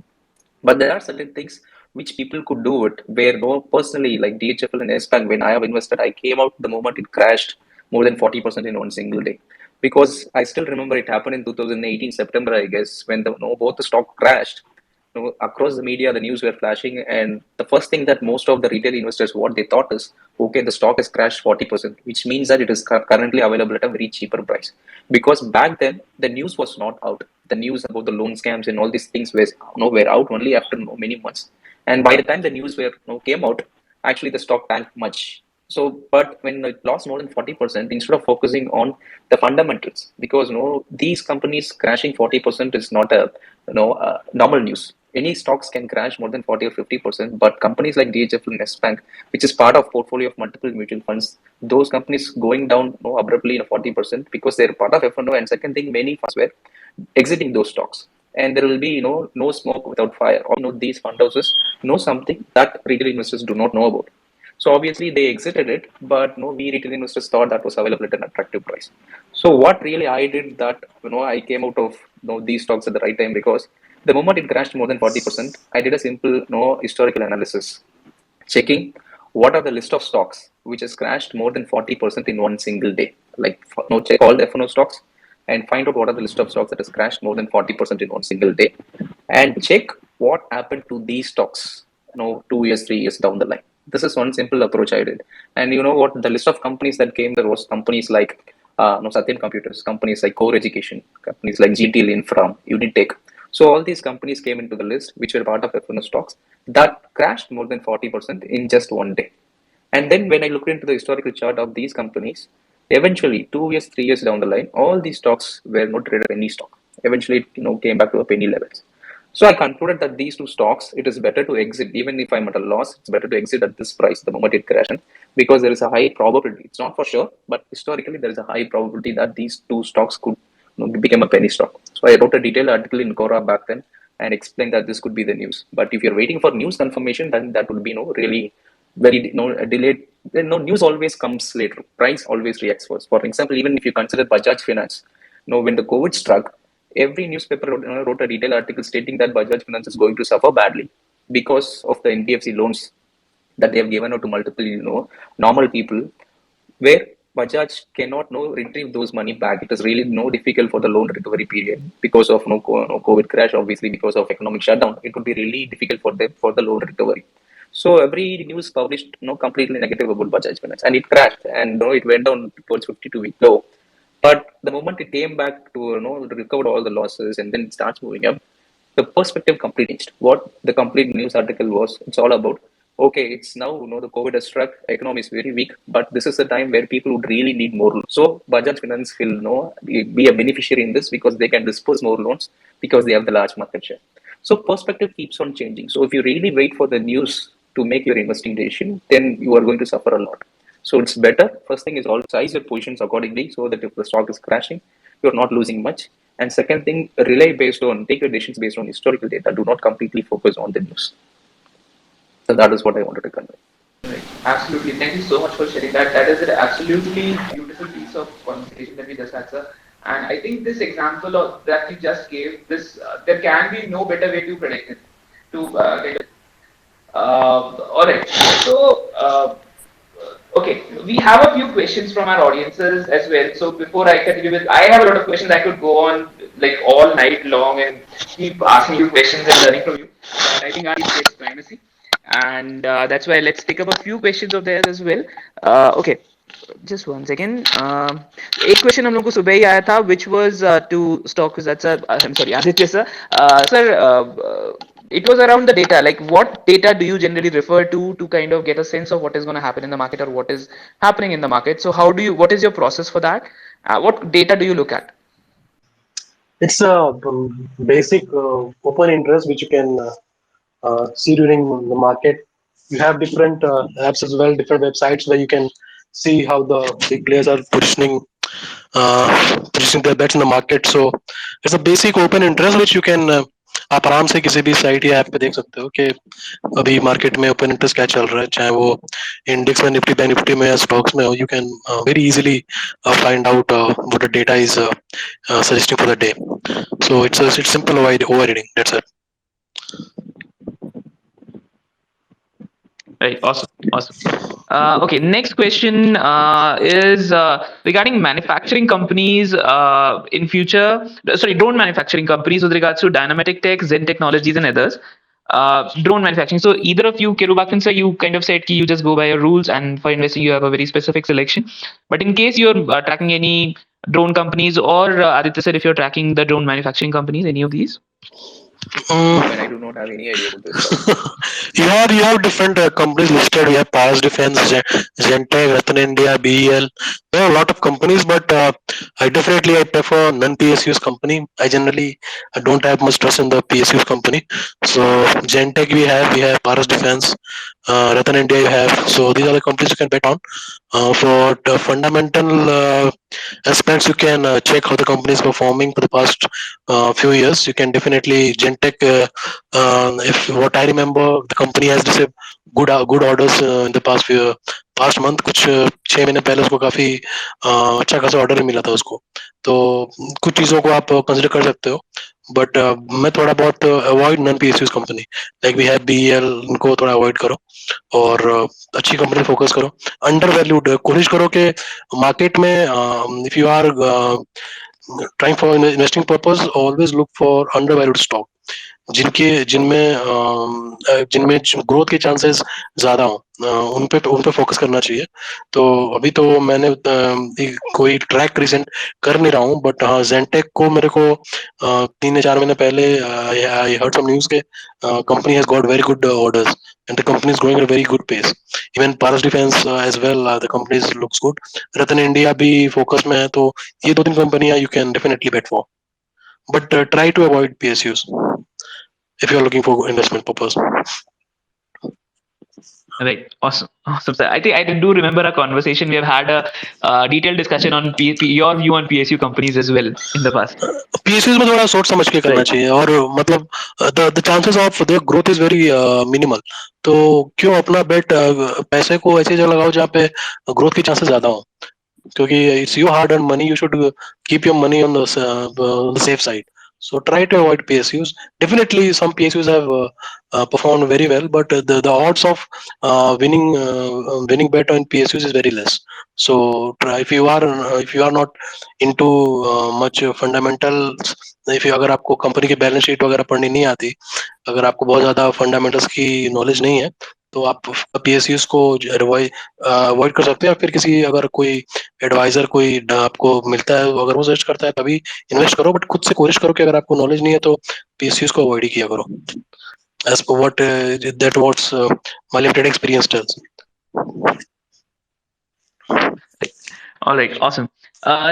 But there are certain things which people could do it where personally like DHFL and S-Bank, when I have invested, I came out the moment it crashed more than 40% in one single day. Because I still remember it happened in 2018 September, I guess, when both the stock crashed. Across the media, the news were flashing, and the first thing that most of the retail investors what they thought is, okay, the stock has crashed 40%, which means that it is currently available at a very cheaper price. Because back then the news was not out. The news about the loan scams and all these things were out only after many months. And by the time the news came out, actually the stock tanked much. So, but when it lost more than 40%, instead of focusing on the fundamentals, because these companies crashing 40% is not a normal news. Any stocks can crash more than 40 or 50%, but companies like DHF and S Bank, which is part of portfolio of multiple mutual funds, those companies going down abruptly 40% because they're part of F&O. And second thing, many funds were exiting those stocks. And there will be no smoke without fire. Or these fund houses know something that retail investors do not know about. So obviously they exited it, but we retail investors thought that was available at an attractive price. So what really I did that I came out of these stocks at the right time, because the moment it crashed more than 40%, I did a simple historical analysis, checking what are the list of stocks which has crashed more than 40% in one single day. Like check all the F&O stocks. and find out what are the list of stocks that has crashed more than 40% in one single day, and check what happened to these stocks, 2 years, 3 years down the line. This is one simple approach I did. And you know what? The list of companies that came there was companies like Satyam Computers, companies like Core Education, companies like GTL Infra, Unitech. So all these companies came into the list, which were part of F&O stocks that crashed more than 40% in just one day. And then when I looked into the historical chart of these companies, eventually 2 years, 3 years down the line, all these stocks were not traded penny stock. Eventually, it came back to a penny levels. So I concluded that these two stocks, it is better to exit, even if I'm at a loss. It's better to exit at this price the moment it crashes, because there is a high probability. It's not for sure, but historically there is a high probability that these two stocks could become a penny stock. So I wrote a detailed article in Quora back then and explained that this could be the news. But if you're waiting for news confirmation, then that would be really very delayed. Then news always comes later. Price always reacts first. For example, even if you consider Bajaj Finance, when the COVID struck, every newspaper wrote a detailed article stating that Bajaj Finance is going to suffer badly because of the NBFC loans that they have given out to multiple, normal people, where Bajaj cannot retrieve those money back. It is really difficult for the loan recovery period because of COVID crash. Obviously, because of economic shutdown, it would be really difficult for them for the loan recovery. So every news published completely negative about Bajaj Finance, and it crashed, and it went down towards 52-week low. But the moment it came back to recover all the losses and then it starts moving up, the perspective completely changed. What the complete news article was, it's all about. Okay, it's now the COVID has struck, economy is very weak, but this is the time where people would really need more loans. So Bajaj Finance will be a beneficiary in this because they can disperse more loans because they have the large market share. So perspective keeps on changing. So if you really wait for the news to make your investing decision, then you are going to suffer a lot. So it's better. First thing is all size your positions accordingly so that if the stock is crashing, you're not losing much. And second thing, take your decisions based on historical data. Do not completely focus on the news. So that is what I wanted to convey. Right. Absolutely. Thank you so much for sharing that. That is an absolutely beautiful piece of conversation that we just had, sir. And I think this example that you just gave, there can be no better way to predict it. Kind of, all right. So, okay, we have a few questions from our audiences as well. So before I continue with, I have a lot of questions. I could go on like all night long and keep asking you questions and learning from you. But I think our gets primacy, and that's why let's pick up a few questions of theirs as well. Okay, just one second. एक question हम लोग को सुबह ही आया था, which was to stock. That's I'm sorry, Aditya sir. Sir, it was around the data. Like, what data do you generally refer to kind of get a sense of what is going to happen in the market or what is happening in the market? So, what is your process for that? What data do you look at? It's a basic open interest which you can see during the market. You have different apps as well, different websites where you can see how the big players are positioning their bets in the market. So it's a basic open interest which you can आप आराम से किसी भी site या app पे देख सकते हो कि अभी मार्केट में ओपन इंटरेस्ट क्या चल रहा है, चाहे वो इंडेक्स में, निफ्टी बैंक निफ्टी में या स्टॉक्स में हो. You can very easily find out what the data is suggesting for the day. So it's simple overreading. That's it. Right. Awesome. Awesome. Okay. Next question is regarding manufacturing companies in future. Sorry, drone manufacturing companies with regards to Dynamatic Tech, Zen Technologies, and others. Drone manufacturing. So either of you, Kirubakaran sir, you kind of said you just go by your rules, and for investing you have a very specific selection. But in case you're tracking any drone companies, or Aditya sir, if you're tracking the drone manufacturing companies, any of these? I do not have any idea about this. you have different companies listed. We have Paras Defense, Zentech, Ratan India, BEL. There are a lot of companies, but I prefer non-PSU's company. I generally don't have much trust in the PSU's company. So Zentech we have Paras Defense, Ratan India you have. So these are the companies you can bet on. For the fundamental aspects, you can check how the company is performing for the past few years. You can definitely Gentech. If what I remember, the company has received good orders in the past month. कुछ 6 महीने पहले उसको काफी अच्छा खासा order मिला था उसको. तो कुछ चीजों को आप कंसिडर कर सकते हो. बट मैं थोड़ा बहुत avoid non PSUs company like we have BL, इनको थोड़ा अवॉइड करो और अच्छी कंपनी फोकस करो. अंडर वैल्यूड कोशिश करो कि मार्केट में if you are trying for investing purpose, always look for undervalued stock, जिनके जिनमें जिनमें ग्रोथ के चांसेस ज्यादा हो, उन पे फोकस करना चाहिए। तो अभी तो मैंने कोई ट्रैक रिसेंट कर नहीं रहा हूँ, बट हाँ जेंटेक को मेरे को 3 या 4 महीने पहले आई हर्ड सम न्यूज के company has got very good orders and the company is growing at very good pace. Even Paras defence as well, the companies looks good. Ratan India भी फोकस में है, तो ये 2-3 कंपनियां you can definitely bet for, but try to avoid PSUs if you're looking for investment purpose. Right. Awesome. Awesome, sir. I think I do remember a conversation. We have had a detailed discussion on your view on PSU companies as well in the past. PSUs में थोड़ा सोच समझ के करना Right. चाहिए, और मतलब the chances of their growth is very minimal. तो क्यों अपना बेट पैसे को ऐसी जगह लगाओ जहाँ पे ग्रोथ की चांसेस ज्यादा हो, क्योंकि it's your hard earned money, you should keep your money on the safe side. So try to avoid PSUs. Definitely some PSUs have performed very well, but the odds of winning bet on PSUs is very less. So try, if you are not into much fundamentals, if you, अगर आपको company की balance sheet वगैरह पढ़नी नहीं आती, अगर आपको बहुत ज्यादा फंडामेंटल्स की नॉलेज नहीं है, तो आप PSUs को अवॉइड कर सकते हैं, या फिर किसी अगर कोई एडवाइजर कोई आपको मिलता है, अगर वो सजेस्ट करता है तभी इन्वेस्ट करो, बट खुद से कोशिश करो कि अगर आपको नॉलेज नहीं है तो PSUs को अवॉइड ही किया करो, as per what that what's my limited experience tells. All right, awesome.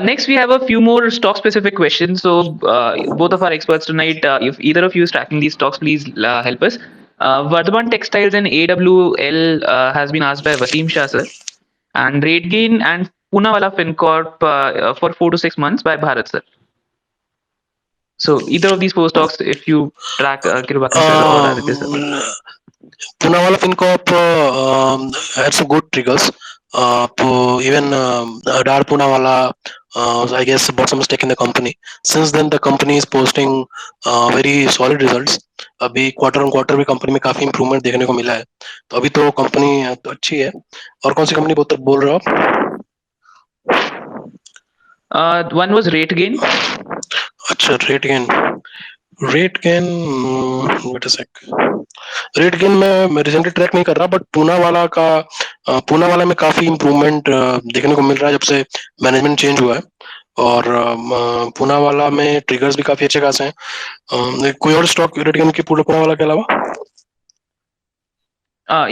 Next, we have a few more stock-specific questions. So, both of our experts tonight, if either of you is tracking these stocks, please help us. Vardhaman Textiles and AWL has been asked by Wasim Shah, sir, and RateGain and Poonawalla FinCorp for 4 to 6 months by Bharat, sir. So, either of these four stocks, if you track Kirubakaran, sir, or Aditya, sir. Poonawalla FinCorp had some good triggers. Even Adar Poonawalla, I guess, bought some stake in the company. Since then, the company is posting very solid results. अभी quarter on quarter भी company में काफी improvement देखने को मिला है, तो अभी तो कंपनी तो अच्छी है। और कौन सी कंपनी बोल रहे हो आप? One was RateGain. अच्छा, RateGain wait a sec. RateGain मैं रिसेंटली ट्रैक नहीं कर रहा, बट पूनावाला में काफी इम्प्रूवमेंट देखने को मिल रहा है जब से मैनेजमेंट चेंज हुआ है, और पूनावाला में ट्रिगर्स भी काफी अच्छे खासे हैं। कोई और स्टॉक RateGain की पूनावाला के अलावा?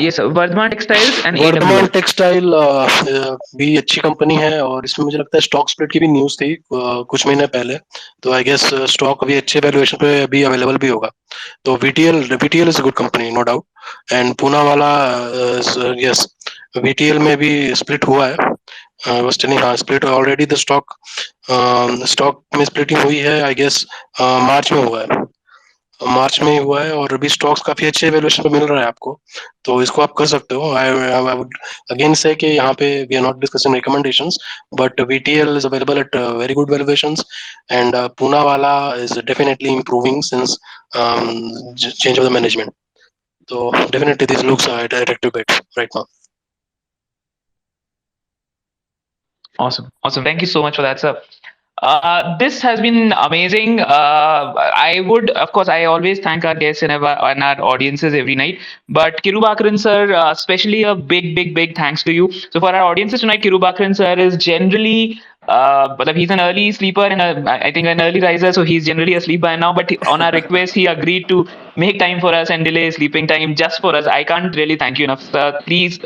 Yes, sir. Vardhaman Textiles and Vardhaman AWL. Textile भी अच्छी कंपनी है, और इसमें मुझे लगता है स्टॉक स्प्लिट की भी न्यूज थी कुछ महीने पहले, तो आई गेस स्टॉक अभी अच्छे वैल्यूएशन पे अभी अवेलेबल भी होगा। तो VTL is a good company, no doubt. And Poonawalla, yes, VTL में भी स्प्लिट हुआ है, बस नहीं, हाँ स्प्लिट ऑलरेडी, द स्टॉक में स्प्लिटिंग हुई है, आई गेस मार्च में हुआ है, मार्च में ही हुआ है, और अभी स्टॉक्स काफी अच्छे वैल्यूएशन पे मिल रहा है आपको, तो इसको आप कर सकते हो। आई वुड अगेन से कि यहाँ पे we are not discussing recommendations, but VTL is available at very good valuations, and Poonawalla is definitely improving since change of the management, तो definitely this looks attractive bets right now. Awesome. Thank you so much for that, sir. This has been amazing. I would, of course, I always thank our guests and our audiences every night. But Kirubakaran, sir, especially a big thanks to you. So for our audiences tonight, Kirubakaran, sir, is generally, but he's an early sleeper and I think an early riser, so he's generally asleep by now. But on our request, he agreed to make time for us and delay sleeping time just for us. I can't really thank you enough, sir. Please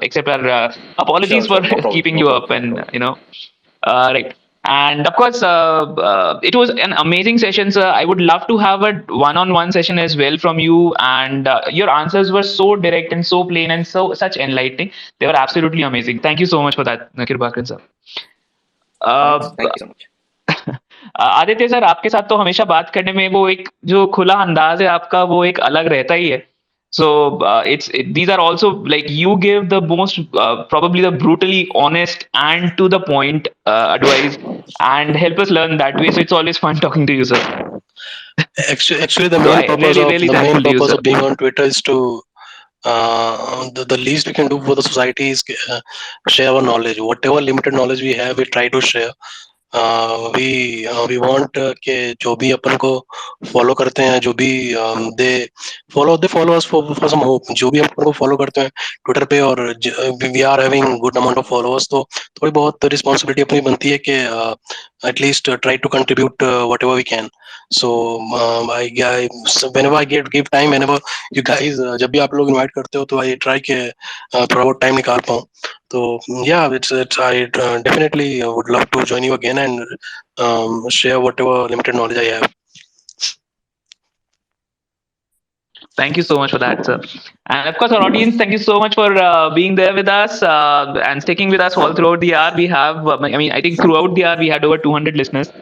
accept our apologies Sure, for sure. No problem. keeping No you problem. up and right. And of course, it was an amazing session, sir. I would love to have a one-on-one session as well from you. And your answers were so direct and so plain and such enlightening. They were absolutely amazing. Thank you so much for that, Kirbakran, sir. Thanks. Uh, Thank you so much. Aditya sir, आपके साथ तो हमेशा बात करने में वो एक जो खुला अंदाज है आपका, वो एक अलग रहता ही है. So these are also like you give the most probably the brutally honest and to the point advice and help us learn that way. So it's always fun talking to you, sir. Actually, the So main I purpose really thankful to you, sir. of being on Twitter is to the least we can do for the society is share our knowledge. Whatever limited knowledge we have, we try to share. We want कि जो भी अपन को follow करते हैं, जो भी they follow us for some hope, जो भी अपन को फॉलो करते हैं ट्विटर पे, और we are having good amount of followers, तो थोड़ी बहुत रिस्पॉन्सिबिलिटी अपनी बनती है कि at least try to contribute whatever we can. So I whenever I give time, whenever you guys जब भी आप लोग इनवाइट करते हो, तो आई ट्राई के थोड़ा बहुत टाइम निकाल पाऊँ. So yeah, it's I definitely would love to join you again and share whatever limited knowledge I have. Thank you so much for that, sir. And of course, our audience, thank you so much for being there with us and sticking with us all throughout the hour. We have, I mean, I think throughout the hour we had over 200 listeners.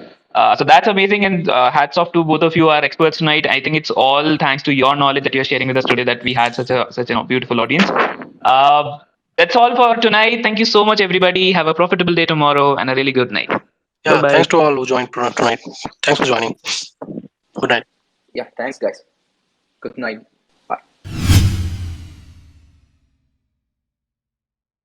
So that's amazing, and hats off to both of you, our experts tonight. I think it's all thanks to your knowledge that you're sharing with us today that we had such a beautiful audience. Uh, that's all for tonight. Thank you so much, everybody. Have a profitable day tomorrow and a really good night. Bye Yeah, bye. thanks to all who joined tonight. Thanks for joining. Good night. Yeah, thanks, guys. Good night.